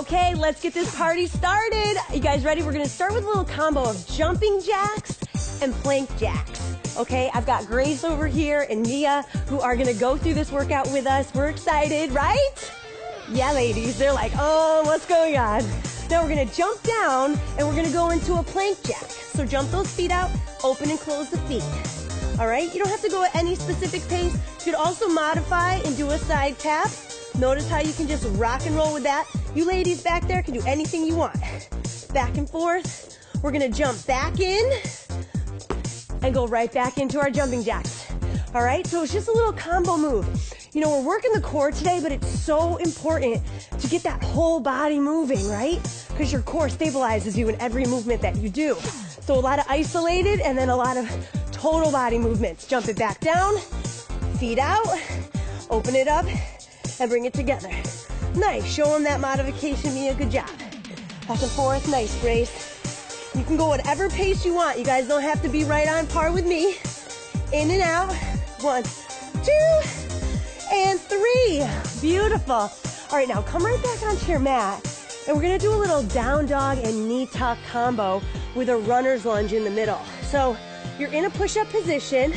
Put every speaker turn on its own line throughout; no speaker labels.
Okay, let's get this party started. You guys ready? We're gonna start with a little combo of jumping jacks and plank jacks. Okay, I've got Grace over here and Mia who are gonna go through this workout with us. We're excited, right? Yeah, ladies, they're like, oh, what's going on? Now we're gonna jump down and we're gonna go into a plank jack. So jump those feet out, open and close the feet. All right, you don't have to go at any specific pace. You could also modify and do a side tap. Notice how you can just rock and roll with that. You ladies back there can do anything you want. Back and forth. We're gonna jump back in and go right back into our jumping jacks. All right, so it's just a little combo move. You know, we're working the core today, but it's so important to get that whole body moving, right? Because your core stabilizes you in every movement that you do. So a lot of isolated and then a lot of total body movements. Jump it back down, feet out, open it up, and bring it together. Nice, show them that modification, Mia, good job. Back and forth, nice, Grace. You can go whatever pace you want. You guys don't have to be right on par with me. In and out, 1, 2, and 3. Beautiful. All right, now come right back onto your mat. And we're gonna do a little down dog and knee tuck combo with a runner's lunge in the middle. So you're in a push-up position.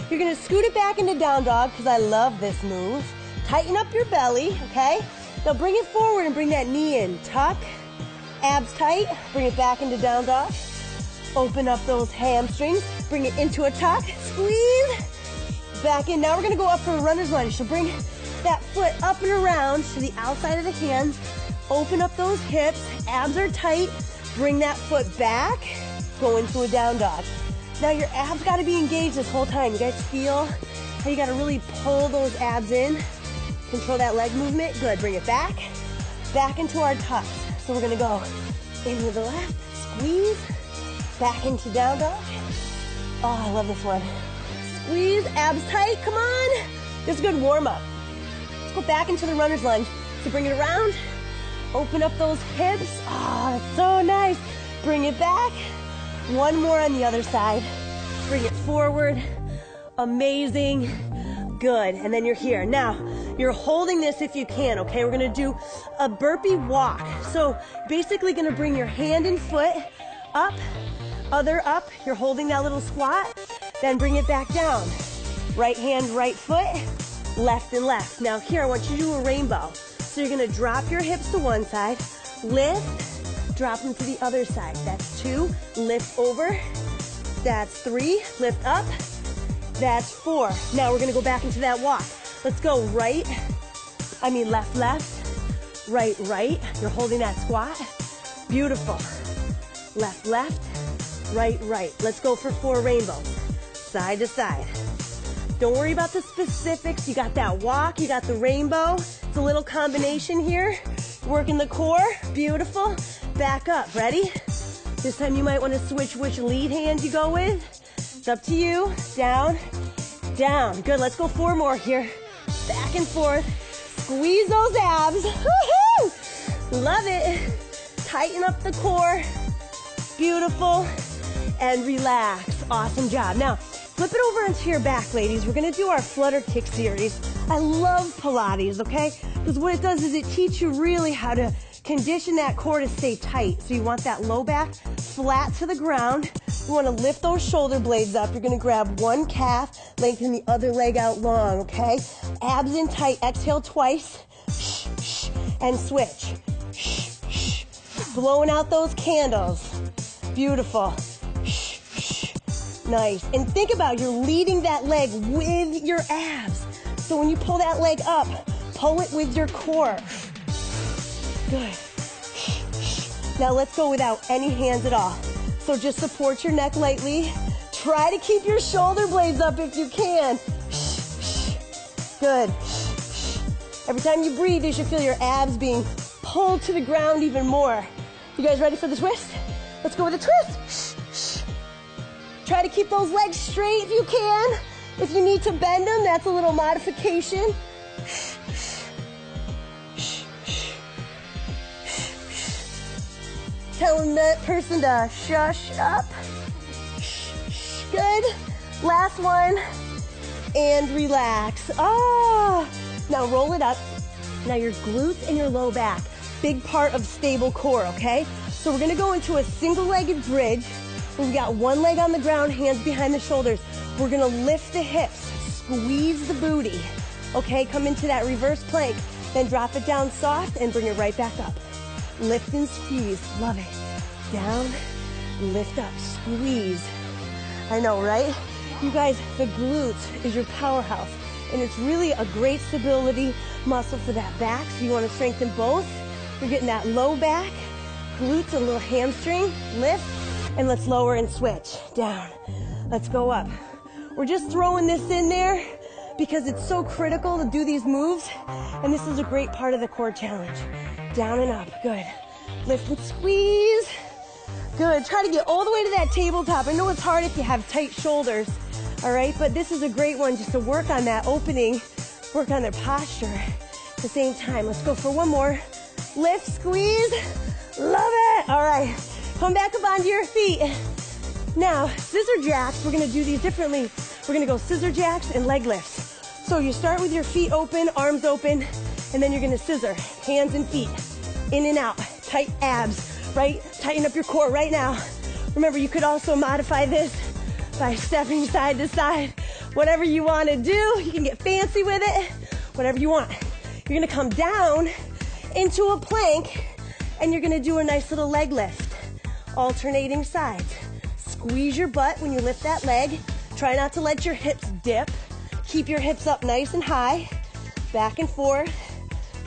You're gonna scoot it back into down dog, because I love this move. Tighten up your belly, okay? Now bring it forward and bring that knee in. Tuck, abs tight, bring it back into down dog. Open up those hamstrings, bring it into a tuck, squeeze, back in. Now we're gonna go up for a runner's lunge. So bring that foot up and around to the outside of the hands. Open up those hips, abs are tight. Bring that foot back, go into a down dog. Now your abs gotta be engaged this whole time. You guys feel how you gotta really pull those abs in. Control that leg movement. Good, bring it back. Back into our tucks. So we're gonna go in with the left, squeeze, back into down dog. Oh, I love this one. Squeeze, abs tight, come on. This is a good warm up. Let's go back into the runner's lunge. So bring it around, open up those hips. Oh, it's so nice. Bring it back. One more on the other side. Bring it forward. Amazing. Good, and then you're here. Now, you're holding this if you can, okay? We're gonna do a burpee walk. So basically gonna bring your hand and foot up, other up. You're holding that little squat. Then bring it back down. Right hand, right foot, left and left. Now here, I want you to do a rainbow. So you're gonna drop your hips to one side, lift, drop them to the other side. That's 2, lift over. That's 3, lift up. That's 4. Now we're gonna go back into that walk. Let's go left, left, right, right. You're holding that squat. Beautiful. Left, left, right, right. Let's go for 4 rainbows. Side to side. Don't worry about the specifics. You got that walk, you got the rainbow. It's a little combination here. Working the core. Beautiful. Back up. Ready? This time you might want to switch which lead hand you go with. It's up to you. Down, down. Good. Let's go 4 more here. Back and forth. Squeeze those abs. Woohoo! Love it. Tighten up the core. Beautiful. And relax. Awesome job. Now, flip it over onto your back, ladies. We're going to do our flutter kick series. I love Pilates, okay? Because what it does is it teaches you really how to condition that core to stay tight. So you want that low back flat to the ground. You want to lift those shoulder blades up. You're going to grab one calf, lengthen the other leg out long, okay? Abs in tight. Exhale twice. Shh, shh, and switch. Shh, shh. Blowing out those candles. Beautiful. Shh, shh. Nice. And think about you're leading that leg with your abs. So when you pull that leg up, pull it with your core. Good. Now let's go without any hands at all. So just support your neck lightly. Try to keep your shoulder blades up if you can. Good. Every time you breathe, you should feel your abs being pulled to the ground even more. You guys ready for the twist? Let's go with the twist. Try to keep those legs straight if you can. If you need to bend them, that's a little modification. Telling that person to shush up. Good. Last one. And relax. Oh. Now roll it up. Now your glutes and your low back. big part of stable core, okay? So we're gonna go into a single-legged bridge. We've got one leg on the ground, hands behind the shoulders. We're gonna lift the hips, squeeze the booty, okay? Come into that reverse plank, then drop it down soft and bring it right back up. Lift and squeeze, love it. Down, lift up, squeeze. I know, right? You guys, the glutes is your powerhouse, and it's really a great stability muscle for that back, so you wanna strengthen both. You're getting that low back, glutes, a little hamstring, lift, and let's lower and switch. Down, let's go up. We're just throwing this in there because it's so critical to do these moves, and this is a great part of the core challenge. Down and up, good. Lift and squeeze, good. Try to get all the way to that tabletop. I know it's hard if you have tight shoulders, all right, but this is a great one just to work on that opening, work on their posture at the same time. Let's go for one more. Lift, squeeze, love it. All right, come back up onto your feet. Now, scissor jacks, we're gonna do these differently. We're gonna go scissor jacks and leg lifts. So you start with your feet open, arms open, and then you're gonna scissor, hands and feet, in and out, tight abs, right? Tighten up your core right now. Remember, you could also modify this by stepping side to side. Whatever you wanna do, you can get fancy with it, whatever you want. You're gonna come down into a plank, and you're gonna do a nice little leg lift, alternating sides. Squeeze your butt when you lift that leg. Try not to let your hips dip. Keep your hips up nice and high, back and forth.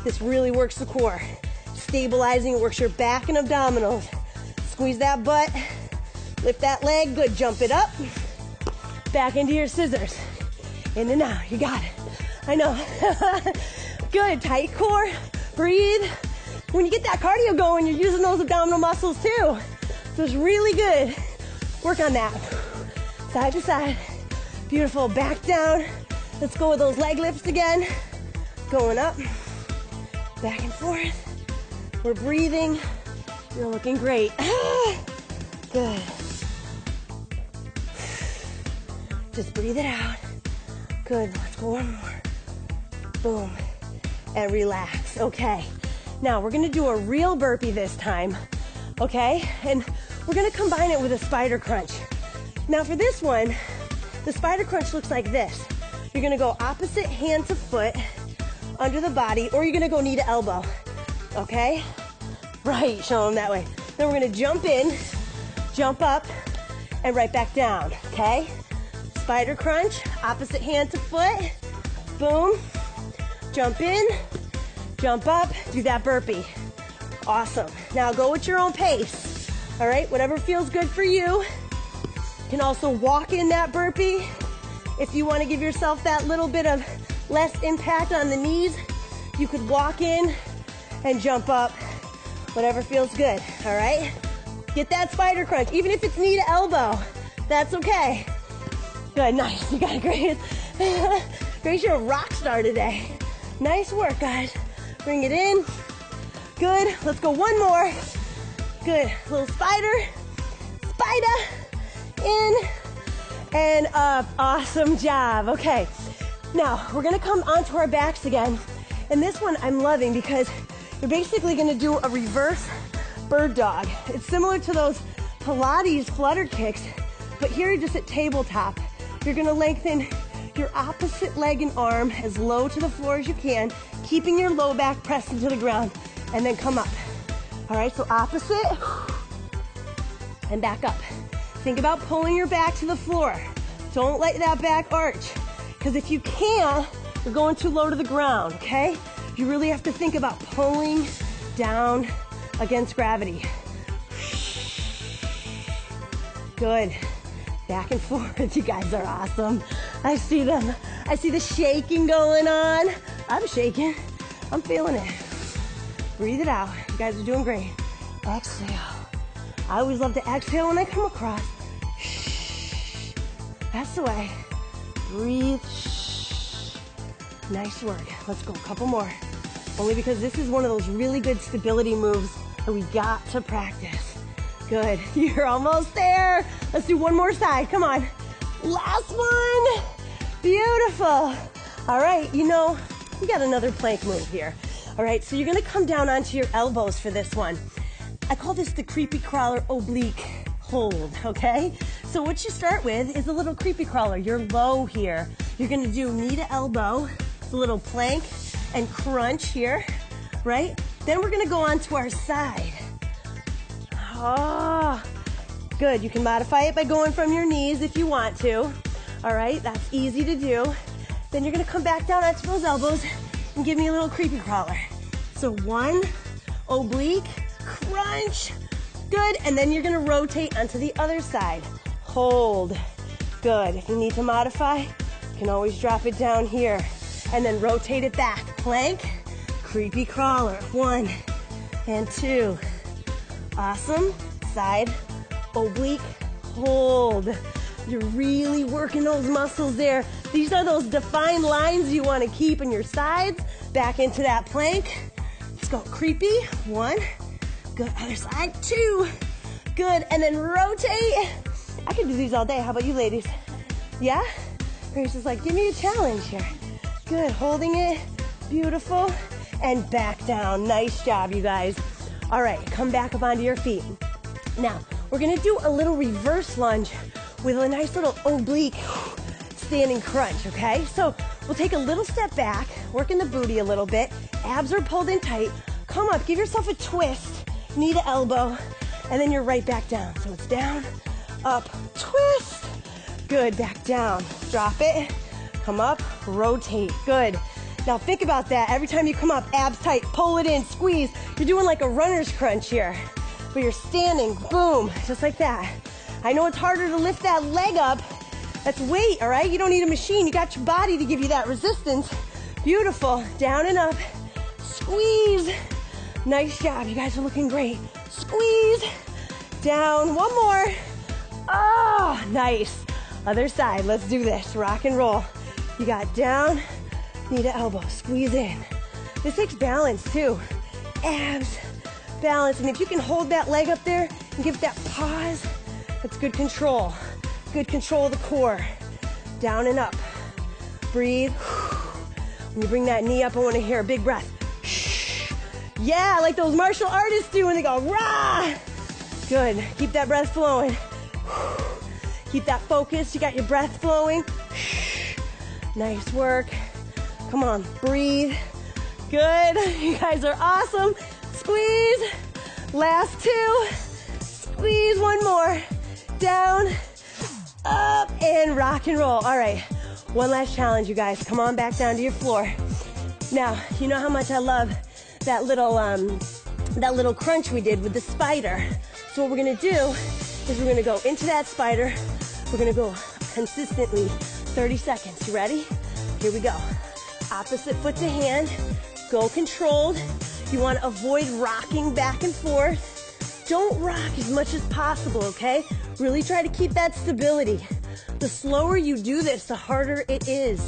This really works the core. Stabilizing, it works your back and abdominals. Squeeze that butt, lift that leg, good, jump it up. Back into your scissors. In and out, you got it. I know. Good, tight core, breathe. When you get that cardio going, you're using those abdominal muscles too. So it's really good. Work on that. Side to side. Beautiful, back down. Let's go with those leg lifts again. Going up, back and forth. We're breathing. You're looking great. Good. Just breathe it out. Good, let's go one more. Boom, and relax, okay. Now we're gonna do a real burpee this time, okay? And we're gonna combine it with a spider crunch. Now for this one, the spider crunch looks like this. You're gonna go opposite hand to foot, under the body, or you're gonna go knee to elbow, okay? Right, show them that way. Then we're gonna jump in, jump up, and right back down, okay? Spider crunch, opposite hand to foot, boom, jump in, jump up, do that burpee. Awesome. Now go at your own pace, all right? Whatever feels good for you. You can also walk in that burpee. If you want to give yourself that little bit of less impact on the knees, you could walk in and jump up, whatever feels good, all right? Get that spider crunch, even if it's knee to elbow, that's okay. Good, nice, you got it, Grace. Grace, you're a rock star today. Nice work, guys. Bring it in. Good, let's go one more. Good, little spider, in and up. Awesome job. Okay, now we're gonna come onto our backs again. And this one I'm loving because you're basically gonna do a reverse bird dog. It's similar to those Pilates flutter kicks, but here you're just at tabletop. You're gonna lengthen your opposite leg and arm as low to the floor as you can, keeping your low back pressed into the ground, and then come up. All right, so opposite, and back up. Think about pulling your back to the floor. Don't let that back arch, because if you can't, you're going too low to the ground, okay? You really have to think about pulling down against gravity. Good. Back and forth. You guys are awesome. I see them. I see the shaking going on. I'm shaking. I'm feeling it. Breathe it out. You guys are doing great. Exhale. I always love to exhale when I come across. Shh. That's the way. Breathe. Shh. Nice work. Let's go. A couple more. Only because this is one of those really good stability moves that we got to practice. Good. You're almost there. Let's do one more side. Come on. Last one. Beautiful. All right. You know, we got another plank move here. All right, so you're gonna come down onto your elbows for this one. I call this the creepy crawler oblique hold, okay? So what you start with is a little creepy crawler. You're low here. You're gonna do knee to elbow, a little plank and crunch here, right? Then we're gonna go on to our side. Oh, good. You can modify it by going from your knees if you want to. All right, that's easy to do. Then you're gonna come back down onto those elbows and give me a little creepy crawler. So one, oblique, crunch, good. And then you're gonna rotate onto the other side. Hold, good. If you need to modify, you can always drop it down here. And then rotate it back. Plank, creepy crawler, 1 and 2. Awesome. Side, oblique, hold. You're really working those muscles there. These are those defined lines you want to keep in your sides. Back into that plank. Let's go. Creepy, 1. Good. Other side, 2. Good. And then rotate. I can do these all day. How about you ladies? Yeah? Grace is like, give me a challenge here. Good. Holding it. Beautiful. And back down. Nice job, you guys. All right. Come back up onto your feet. Now, we're going to do a little reverse lunge with a nice little oblique standing crunch, okay? So we'll take a little step back, working the booty a little bit. Abs are pulled in tight. Come up, give yourself a twist, knee to elbow, and then you're right back down. So it's down, up, twist. Good, back down. Drop it, come up, rotate. Good. Now think about that. Every time you come up, abs tight, pull it in, squeeze. You're doing like a runner's crunch here. But you're standing, boom, just like that. I know it's harder to lift that leg up. That's weight, all right? You don't need a machine. You got your body to give you that resistance. Beautiful. Down and up. Squeeze. Nice job. You guys are looking great. Squeeze. Down. One more. Oh, nice. Other side. Let's do this. Rock and roll. You got down, knee to elbow. Squeeze in. This takes balance, too. Abs. Balance. And if you can hold that leg up there and give that pause, that's good control. Good control of the core. Down and up. Breathe. When you bring that knee up, I want to hear a big breath. Yeah, like those martial artists do when they go, rah! Good. Keep that breath flowing. Keep that focus. You got your breath flowing. Nice work. Come on, breathe. Good. You guys are awesome. Squeeze. Last 2. Squeeze. One more. Down, up, and rock and roll. All right, one last challenge, you guys. Come on back down to your floor. Now, you know how much I love that little crunch we did with the spider. So what we're gonna do is we're gonna go into that spider. We're gonna go consistently 30 seconds. You ready? Here we go. Opposite foot to hand. Go controlled. You wanna avoid rocking back and forth. Don't rock as much as possible, okay? Really try to keep that stability. The slower you do this, the harder it is.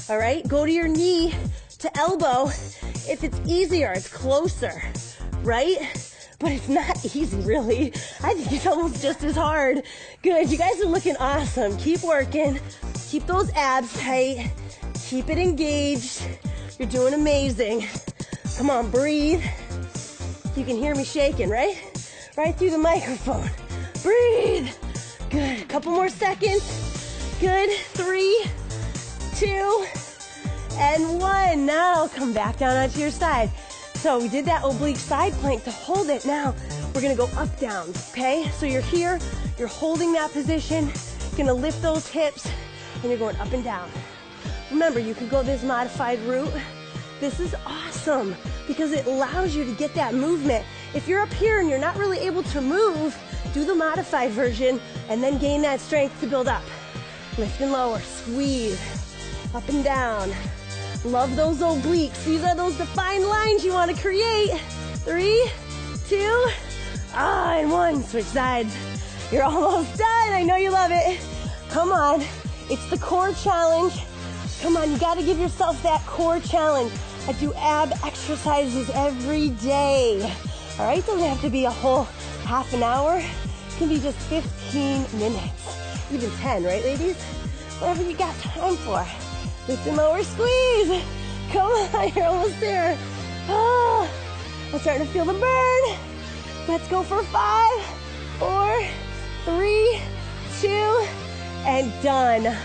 All right? Go to your knee to elbow. If it's easier, it's closer, right? But it's not easy, really. I think it's almost just as hard. Good. You guys are looking awesome. Keep working. Keep those abs tight. Keep it engaged. You're doing amazing. Come on, breathe. You can hear me shaking, right? Right through the microphone. Breathe. Good. Couple more seconds. Good. 3, 2, and 1. Now come back down onto your side. So we did that oblique side plank to hold it. Now we're gonna go up, down, okay? So you're here, you're holding that position, you're gonna lift those hips, and you're going up and down. Remember, you can go this modified route. This is awesome because it allows you to get that movement. If you're up here and you're not really able to move, do the modified version and then gain that strength to build up. Lift and lower, squeeze, up and down. Love those obliques. These are those defined lines you want to create. 3, 2, and 1. Switch sides. You're almost done. I know you love it. Come on. It's the core challenge. Come on, you got to give yourself that core challenge. I do ab exercises every day. All right, doesn't have to be a whole half an hour. It can be just 15 minutes, even 10, right, ladies? Whatever you got time for. Lift and lower, squeeze. Come on, you're almost there. Oh, I'm starting to feel the burn. Let's go for 5, 4, 3, 2, and done.